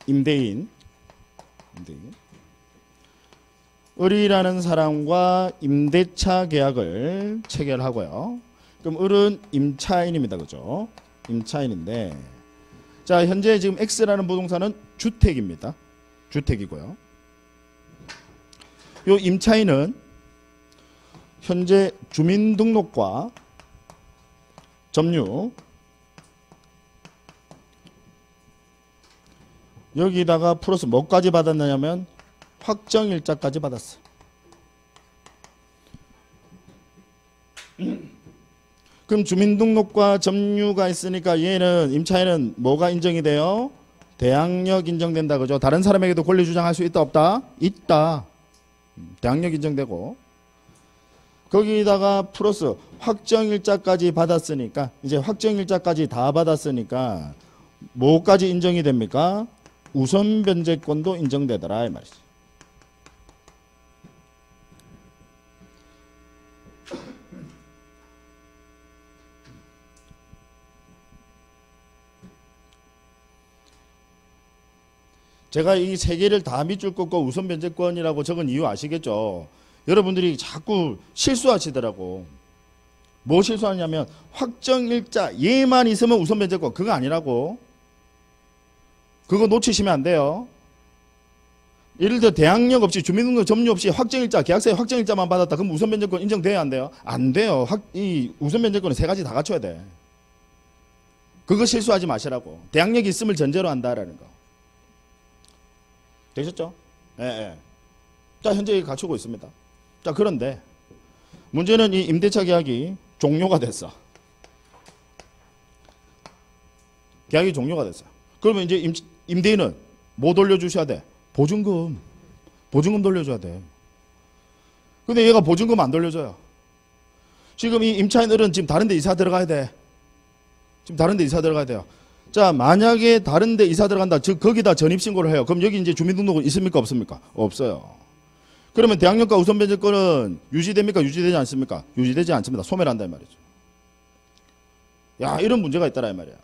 임대인. 을이라는 사람과 임대차 계약을 체결하고요. 그럼 을은 임차인입니다. 그죠? 임차인인데, 자, 현재 지금 X라는 부동산은 주택입니다. 주택이고요. 요 임차인은 현재 주민등록과 점유, 여기다가 플러스 뭐까지 받았느냐면 확정일자까지 받았어. 그럼 주민등록과 점유가 있으니까 얘는 임차인은 뭐가 인정이 돼요? 대항력 인정된다. 그죠? 다른 사람에게도 권리 주장할 수 있다 없다? 있다. 대항력 인정되고, 거기다가 플러스 확정일자까지 받았으니까, 이제 확정일자까지 다 받았으니까 뭐까지 인정이 됩니까? 우선 변제권도 인정되더라 이 말이지. 제가 이 세 개를 다 밑줄 긋고 우선 변제권이라고 적은 이유 아시겠죠? 여러분들이 자꾸 실수하시더라고. 뭐 실수하냐면 확정일자 얘만 있으면 우선 변제권, 그거 아니라고. 그거 놓치시면 안 돼요. 예를 들어 대항력 없이 주민등록 점유 없이 확정일자, 계약서에 확정일자만 받았다. 그럼 우선 변제권 인정돼야 안 돼요? 안 돼요. 이 우선 변제권은 세 가지 다 갖춰야 돼. 그거 실수하지 마시라고. 대항력이 있음을 전제로 한다라는 거. 되셨죠? 예, 예. 자, 현재 갖추고 있습니다. 자, 그런데 문제는 이 임대차 계약이 종료가 됐어. 계약이 종료가 됐어. 그러면 이제 임대인은 뭐 돌려주셔야 돼? 보증금. 보증금 돌려줘야 돼. 근데 얘가 보증금 안 돌려줘요. 지금 이 임차인들은 지금 다른 데 이사 들어가야 돼. 지금 다른 데 이사 들어가야 돼요. 자, 만약에 다른 데 이사 들어간다. 즉 거기다 전입신고를 해요. 그럼 여기 이제 주민등록은 있습니까? 없습니까? 없어요. 그러면 대항력과 우선 변제권은 유지됩니까? 유지되지 않습니까? 유지되지 않습니다. 소멸한다 이 말이죠. 야, 이런 문제가 있다라 이 말이야.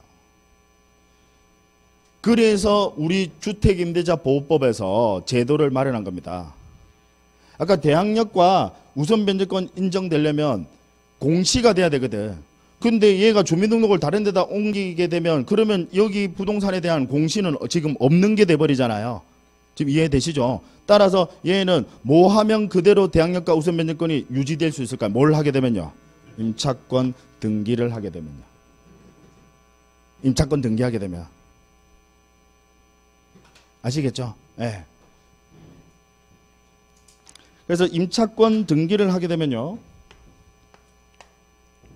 그래서 우리 주택임대차 보호법에서 제도를 마련한 겁니다. 아까 대항력과 우선 변제권 인정되려면 공시가 돼야 되거든. 근데 얘가 주민등록을 다른 데다 옮기게 되면 그러면 여기 부동산에 대한 공시는 지금 없는 게 돼버리잖아요. 지금 이해되시죠? 따라서 얘는 뭐 하면 그대로 대항력과 우선 변제권이 유지될 수 있을까요? 뭘 하게 되면요? 임차권 등기를 하게 되면요. 임차권 등기하게 되면. 아시겠죠? 예. 네. 그래서 임차권 등기를 하게 되면요.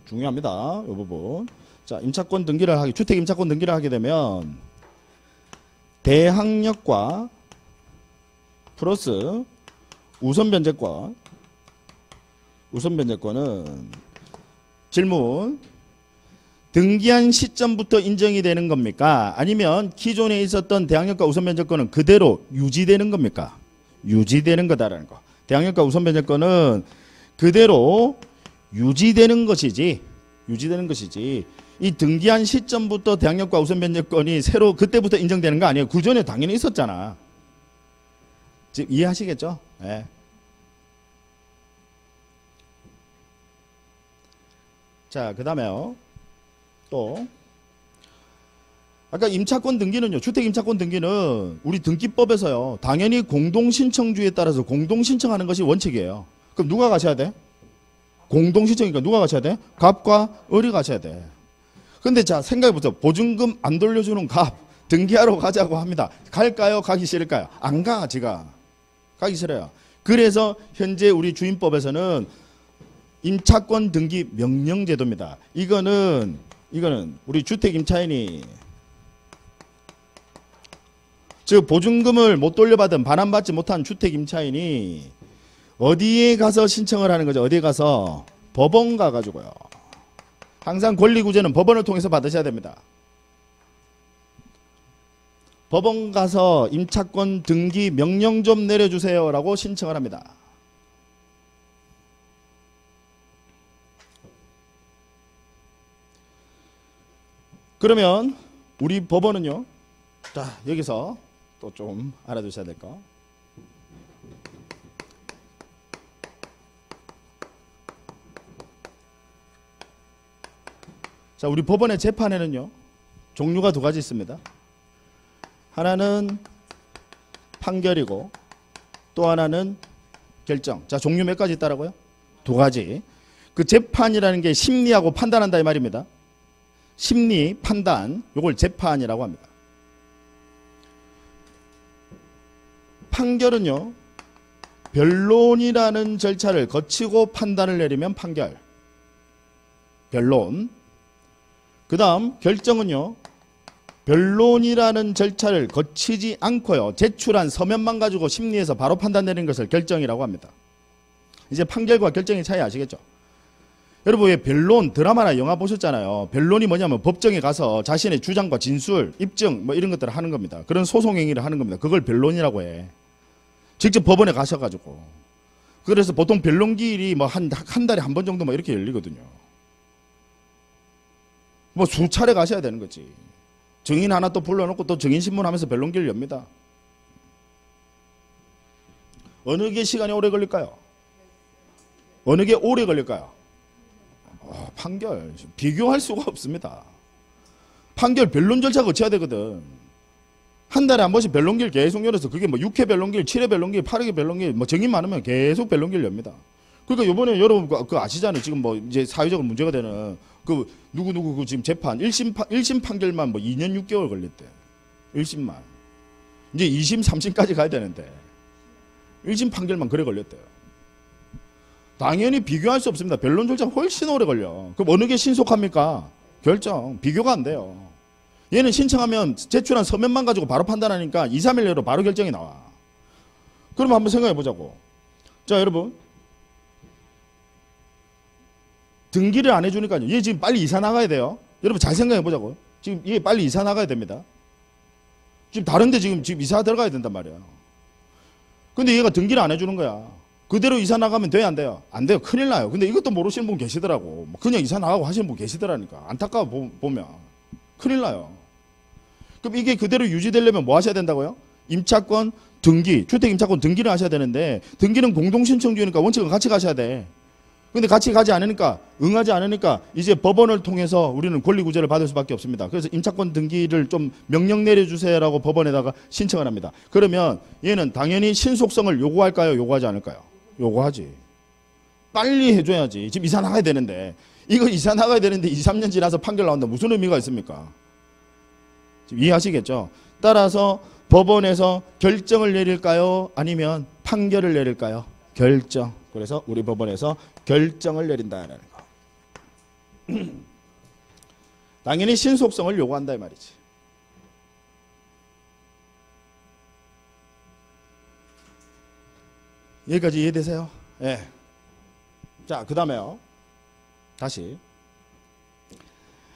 중요합니다. 이 부분. 자, 임차권 등기를 하게, 주택 임차권 등기를 하게 되면 대항력과 플러스 우선 변제권. 우선 변제권은 질문. 등기한 시점부터 인정이 되는 겁니까? 아니면 기존에 있었던 대항력과 우선 변제권은 그대로 유지되는 겁니까? 유지되는 거다라는 거. 대항력과 우선 변제권은 그대로 유지되는 것이지. 유지되는 것이지. 이 등기한 시점부터 대항력과 우선 변제권이 새로 그때부터 인정되는 거 아니에요. 그 전에 당연히 있었잖아. 지금 이해하시겠죠? 네. 자, 그 다음에요. 또 아까 임차권 등기는요. 주택 임차권 등기는 우리 등기법에서요. 당연히 공동신청주의에 따라서 공동신청하는 것이 원칙이에요. 그럼 누가 가셔야 돼? 공동신청이니까 누가 가셔야 돼? 갑과 을이 가셔야 돼. 근데 자, 생각해보세요. 보증금 안 돌려주는 갑 등기하러 가자고 합니다. 갈까요? 가기 싫을까요? 안 가. 지가 가기 싫어요. 그래서 현재 우리 주임법에서는 임차권 등기 명령제도입니다. 이거는 우리 주택 임차인이 즉 보증금을 못 돌려받은 반환받지 못한 주택 임차인이 어디에 가서 신청을 하는 거죠? 어디에 가서? 법원 가가지고요. 항상 권리구제는 법원을 통해서 받으셔야 됩니다. 법원 가서 임차권 등기 명령 좀 내려주세요 라고 신청을 합니다. 그러면 우리 법원은요, 자 여기서 또 좀 알아두셔야 될 거. 자, 우리 법원의 재판에는요, 종류가 두 가지 있습니다. 하나는 판결이고 또 하나는 결정. 자, 종류 몇 가지 있다라고요? 두 가지. 그 재판이라는 게 심리하고 판단한다 이 말입니다. 심리, 판단, 요걸 재판이라고 합니다. 판결은요, 변론이라는 절차를 거치고 판단을 내리면 판결. 변론. 그 다음 결정은요, 변론이라는 절차를 거치지 않고요, 제출한 서면만 가지고 심리에서 바로 판단 내리는 것을 결정이라고 합니다. 이제 판결과 결정의 차이 아시겠죠? 여러분, 왜 변론, 드라마나 영화 보셨잖아요. 변론이 뭐냐면 법정에 가서 자신의 주장과 진술, 입증 뭐 이런 것들을 하는 겁니다. 그런 소송 행위를 하는 겁니다. 그걸 변론이라고 해. 직접 법원에 가셔가지고. 그래서 보통 변론 기일이 뭐 한 달에 한 번 정도 뭐 이렇게 열리거든요. 뭐 수차례 가셔야 되는 거지. 증인 하나 또 불러놓고 또 증인 신문하면서 변론기를 엽니다. 어느 게 시간이 오래 걸릴까요? 어느 게 오래 걸릴까요? 판결. 비교할 수가 없습니다. 판결 변론 절차 거쳐야 되거든. 한 달에 한 번씩 변론기를 계속 열어서 그게 뭐 6회 변론기일, 7회 변론기일, 8회 변론기일, 뭐 증인 많으면 계속 변론기를 엽니다. 그러니까 이번에 여러분 그 아시잖아요. 지금 뭐 이제 사회적으로 문제가 되는 그 누구 그 지금 재판 1심 판결만 뭐 2년 6개월 걸렸대. 1심만. 이제 2심, 3심까지 가야 되는데 1심 판결만 그래 걸렸대요. 당연히 비교할 수 없습니다. 변론 절차 훨씬 오래 걸려. 그럼 어느 게 신속합니까? 결정. 비교가 안 돼요. 얘는 신청하면 제출한 서면만 가지고 바로 판단하니까 2, 3일 내로 바로 결정이 나와. 그럼 한번 생각해 보자고. 자, 여러분. 등기를 안 해주니까요. 얘 지금 빨리 이사 나가야 돼요. 여러분 잘 생각해 보자고. 지금 얘 빨리 이사 나가야 됩니다. 지금 다른데 지금 이사 들어가야 된단 말이에요. 근데 얘가 등기를 안 해주는 거야. 그대로 이사 나가면 돼요, 안 돼요? 안 돼요. 큰일 나요. 근데 이것도 모르시는 분 계시더라고. 그냥 이사 나가고 하시는 분 계시더라니까. 안타까워 보면. 큰일 나요. 그럼 이게 그대로 유지되려면 뭐 하셔야 된다고요? 임차권 등기, 주택임차권 등기를 하셔야 되는데 등기는 공동신청주의니까 원칙은 같이 가셔야 돼. 근데 같이 가지 않으니까, 응하지 않으니까 이제 법원을 통해서 우리는 권리구제를 받을 수밖에 없습니다. 그래서 임차권 등기를 좀 명령 내려주세요라고 법원에다가 신청을 합니다. 그러면 얘는 당연히 신속성을 요구할까요? 요구하지 않을까요? 요구하지. 빨리 해줘야지. 지금 이사 나가야 되는데. 이거 이사 나가야 되는데 2, 3년 지나서 판결 나온다. 무슨 의미가 있습니까? 지금 이해하시겠죠? 따라서 법원에서 결정을 내릴까요? 아니면 판결을 내릴까요? 결정. 그래서 우리 법원에서 결정을 내린다는 거. 당연히 신속성을 요구한다 이 말이지. 여기까지 이해되세요? 예. 네. 자, 그 다음에요. 다시.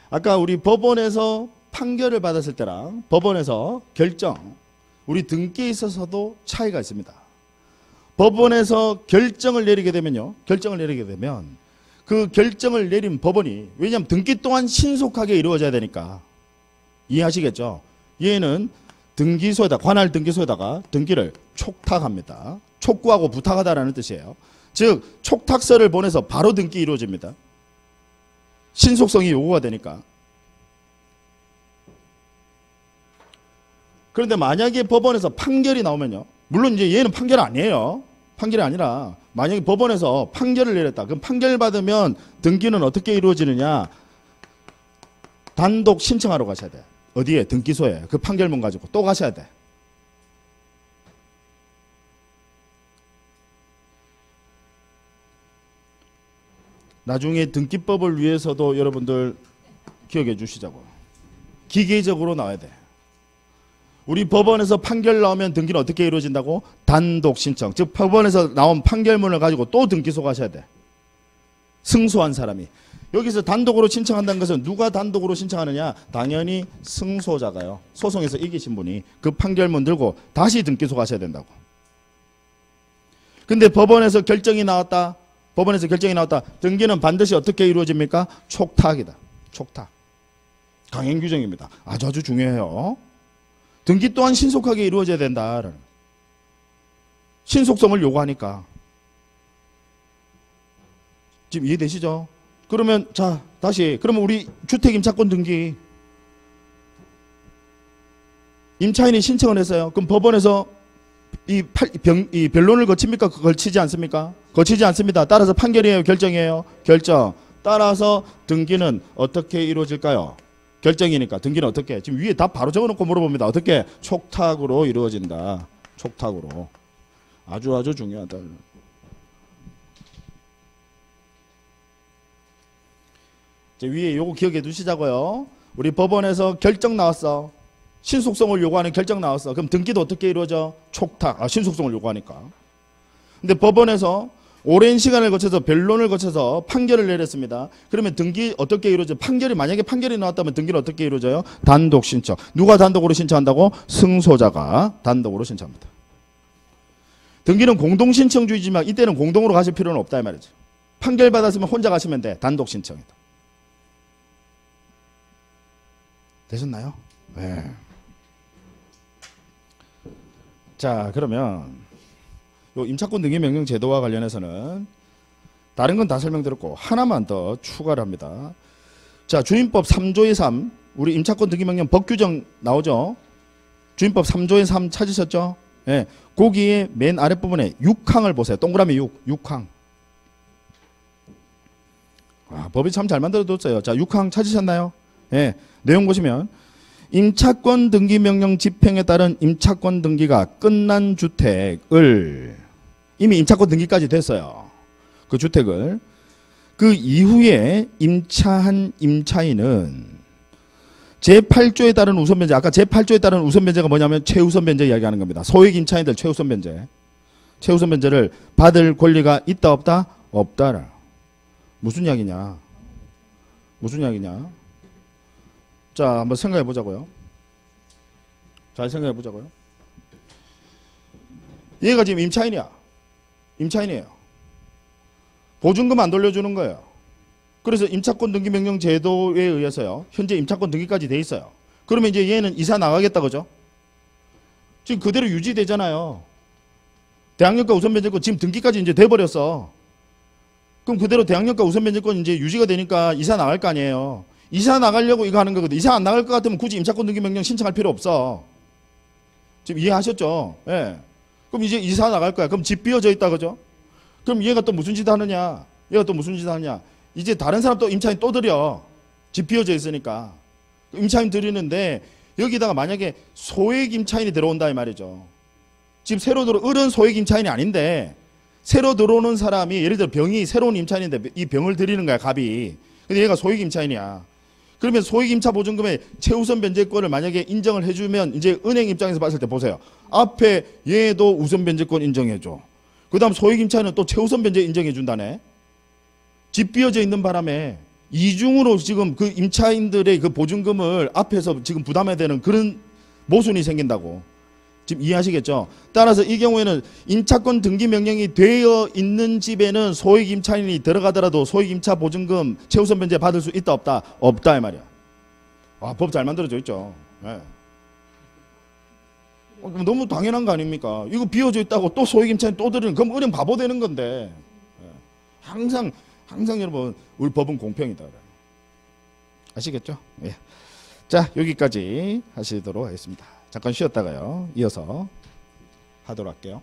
아까 우리 법원에서 판결을 받았을 때랑 법원에서 결정, 우리 등기에 있어서도 차이가 있습니다. 법원에서 결정을 내리게 되면요. 결정을 내리게 되면 그 결정을 내린 법원이, 왜냐하면 등기 또한 신속하게 이루어져야 되니까. 이해하시겠죠? 얘는 등기소에다, 관할 등기소에다가 등기를 촉탁합니다. 촉구하고 부탁하다라는 뜻이에요. 즉 촉탁서를 보내서 바로 등기 이루어집니다. 신속성이 요구가 되니까. 그런데 만약에 법원에서 판결이 나오면요. 물론 이제 얘는 판결 아니에요. 판결이 아니라 만약에 법원에서 판결을 내렸다. 그럼 판결 받으면 등기는 어떻게 이루어지느냐. 단독 신청하러 가셔야 돼. 어디에? 등기소에. 그 판결문 가지고 또 가셔야 돼. 나중에 등기법을 위해서도 여러분들 기억해 주시자고. 기계적으로 나와야 돼. 우리 법원에서 판결 나오면 등기는 어떻게 이루어진다고? 단독 신청. 즉 법원에서 나온 판결문을 가지고 또 등기소 가셔야 돼. 승소한 사람이. 여기서 단독으로 신청한다는 것은 누가 단독으로 신청하느냐? 당연히 승소자가요. 소송에서 이기신 분이 그 판결문 들고 다시 등기소 가셔야 된다고. 근데 법원에서 결정이 나왔다. 법원에서 결정이 나왔다. 등기는 반드시 어떻게 이루어집니까? 촉탁이다. 촉탁. 강행 규정입니다. 아주 중요해요. 등기 또한 신속하게 이루어져야 된다. 신속성을 요구하니까. 지금 이해되시죠? 그러면 자 다시 그러면 우리 주택 임차권 등기 임차인이 신청을 했어요. 그럼 법원에서 이 변론을 거칩니까? 거치지 않습니까? 거치지 않습니다. 따라서 판결이에요? 결정이에요? 결정. 따라서 등기는 어떻게 이루어질까요? 결정이니까 등기는 어떻게? 지금 위에 다 바로 적어놓고 물어봅니다. 어떻게? 촉탁으로 이루어진다. 촉탁으로. 아주 중요하다. 위에 요거 기억해 두시자고요. 우리 법원에서 결정 나왔어. 신속성을 요구하는 결정 나왔어. 그럼 등기도 어떻게 이루어져? 촉탁. 신속성을 요구하니까. 근데 법원에서 오랜 시간을 거쳐서 변론을 거쳐서 판결을 내렸습니다. 그러면 등기 어떻게 이루어져? 만약에 판결이 나왔다면 등기는 어떻게 이루어져요? 단독 신청. 누가 단독으로 신청한다고? 승소자가 단독으로 신청합니다. 등기는 공동 신청주의지만 이때는 공동으로 가실 필요는 없다 이 말이죠. 판결 받았으면 혼자 가시면 돼. 단독 신청이다. 되셨나요? 네. 자, 그러면 요 임차권 등기 명령 제도와 관련해서는 다른 건 다 설명드렸고 하나만 더 추가를 합니다. 자, 주임법 3조의 3 우리 임차권 등기 명령 법 규정 나오죠? 주임법 3조의 3 찾으셨죠? 예. 네. 거기에 맨 아랫부분에 6항을 보세요. 동그라미 6항. 법이 참 잘 만들어뒀어요. 자, 6항 찾으셨나요? 예. 네. 내용 보시면 임차권 등기 명령 집행에 따른 임차권 등기가 끝난 주택을 이미 임차권 등기까지 됐어요. 그 주택을 그 이후에 임차한 임차인은 제8조에 따른 우선 변제, 아까 제8조에 따른 우선 변제가 뭐냐면 최우선 변제 이야기하는 겁니다. 소액 임차인들 최우선 변제. 최우선 변제를 받을 권리가 있다 없다? 없다. 무슨 이야기냐? 무슨 이야기냐? 자, 한번 생각해 보자고요. 잘 생각해 보자고요. 얘가 지금 임차인이야. 임차인이에요. 보증금 안 돌려주는 거예요. 그래서 임차권 등기 명령 제도에 의해서요. 현재 임차권 등기까지 돼 있어요. 그러면 이제 얘는 이사 나가겠다 그죠? 지금 그대로 유지되잖아요. 대항력가 우선 변제권 지금 등기까지 이제 돼 버렸어. 그럼 그대로 대항력가 우선 변제권 이제 유지가 되니까 이사 나갈 거 아니에요. 이사 나가려고 이거 하는 거거든. 이사 안 나갈 것 같으면 굳이 임차권 등기 명령 신청할 필요 없어. 지금 이해하셨죠? 예. 네. 그럼 이제 이사 나갈 거야. 그럼 집 비어져 있다 그죠? 그럼 얘가 또 무슨 짓 하느냐? 얘가 또 무슨 짓 하느냐? 이제 다른 사람 또 임차인 또 들여. 집 비어져 있으니까. 임차인 들이는데 여기다가 만약에 소액 임차인이 들어온다 이 말이죠. 지금 새로 어른 소액 임차인이 아닌데 새로 들어오는 사람이 예를 들어 병이 새로운 임차인인데 이 병을 들이는 거야 갑이. 근데 얘가 소액 임차인이야. 그러면 소액 임차 보증금의 최우선 변제권을 만약에 인정을 해주면 이제 은행 입장에서 봤을 때 보세요. 앞에 얘도 우선 변제권 인정해줘. 그 다음 소액 임차인은 또 최우선 변제 인정해준다네. 집 비어져 있는 바람에 이중으로 지금 그 임차인들의 그 보증금을 앞에서 지금 부담해야 되는 그런 모순이 생긴다고. 지금 이해하시겠죠? 따라서 이 경우에는 임차권 등기 명령이 되어 있는 집에는 소액 임차인이 들어가더라도 소액 임차 보증금 최우선 변제 받을 수 있다 없다? 없다 이 말이야. 법 잘 만들어져 있죠. 네. 너무 당연한 거 아닙니까? 이거 비어져 있다고 또 소액 임차인 또 들으면 그럼 은행 바보 되는 건데. 항상 여러분 우리 법은 공평이다. 아시겠죠? 예. 자, 여기까지 하시도록 하겠습니다. 잠깐 쉬었다가요. 이어서 하도록 할게요.